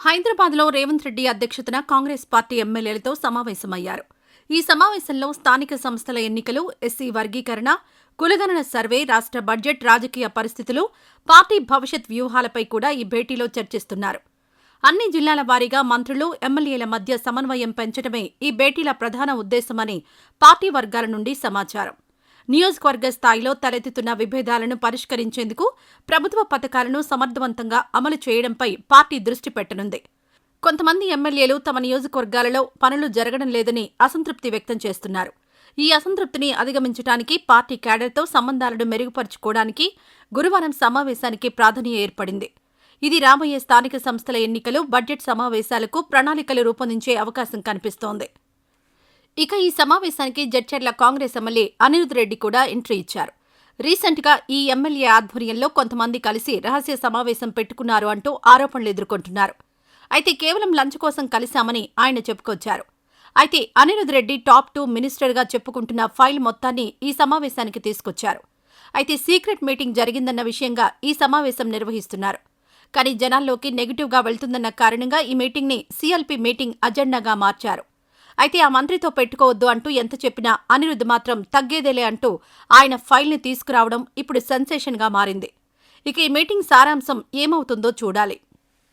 హైదరాబాద్లో రేవంత్ రెడ్డి అధ్యక్షతన కాంగ్రెస్ పార్టీ ఎమ్మెల్యేలతో సమావేశమయ్యారు. ఈ సమావేశంలో స్థానిక సంస్థల ఎన్నికలు, ఎస్సీ వర్గీకరణ, కులగణన సర్వే, రాష్ట్ర బడ్జెట్, రాజకీయ పరిస్థితులు, పార్టీ భవిష్యత్ వ్యూహాలపై కూడా ఈ భేటీలో చర్చిస్తున్నారు. అన్ని జిల్లాల వారీగా మంత్రులు, ఎమ్మెల్యేల మధ్య సమన్వయం పెంచడమే ఈ భేటీల ప్రధాన ఉద్దేశమని పార్టీ వర్గాల నుండి సమాచారం. నియోజకవర్గ స్థాయిలో తలెత్తుతున్న విభేదాలను పరిష్కరించేందుకు ప్రభుత్వ పథకాలను సమర్థవంతంగా అమలు చేయడంపై పార్టీ దృష్టి పెట్టనుంది. కొంతమంది ఎమ్మెల్యేలు తమ నియోజకవర్గాలలో పనులు జరగడం లేదని అసంతృప్తి వ్యక్తం చేస్తున్నారు. ఈ అసంతృప్తిని అధిగమించడానికి పార్టీ క్యాడర్తో సంబంధాలను మెరుగుపరుచుకోవడానికి గురువారం సమావేశానికి ప్రాధాన్యత ఏర్పడింది. ఇది రాబోయే స్థానిక సంస్థల ఎన్నికలు, బడ్జెట్ సమావేశాలకు ప్రణాళికలు రూపొందించే అవకాశం కనిపిస్తోంది. ఇక ఈ సమావేశానికి జడ్చర్ల కాంగ్రెస్ ఎమ్మెల్యే అనిరుద్ రెడ్డి కూడా ఎంట్రీ ఇచ్చారు. రీసెంట్గా ఈ ఎమ్మెల్యే ఆధ్వర్యంలో కొంతమంది కలిసి రహస్య సమావేశం పెట్టుకున్నారు అంటూ ఆరోపణలు ఎదుర్కొంటున్నారు. అయితే కేవలం లంచ్ కోసం కలిశామని ఆయన చెప్పుకొచ్చారు. అయితే అనిరుద్ రెడ్డి టాప్ 2 మినిస్టర్గా చెప్పుకుంటున్న ఫైల్ మొత్తాన్ని ఈ సమావేశానికి తీసుకొచ్చారు. అయితే సీక్రెట్ మీటింగ్ జరిగిందన్న విషయంగా ఈ సమావేశం నిర్వహిస్తున్నారు. కానీ జనాల్లోకి నెగిటివ్గా వెళ్తుందన్న కారణంగా ఈ మీటింగ్ని సీఎల్పీ మీటింగ్ అజెండాగా మార్చారు. అయితే ఆ మంత్రితో పెట్టుకోవద్దు అంటూ ఎంత చెప్పినా అనిరుద్ మాత్రం తగ్గేదేలే అంటూ ఆయన ఫైల్ని తీసుకురావడం ఇప్పుడు సెన్సేషన్గా మారింది. ఇక ఈ మీటింగ్ సారాంశం ఏమవుతుందో చూడాలి.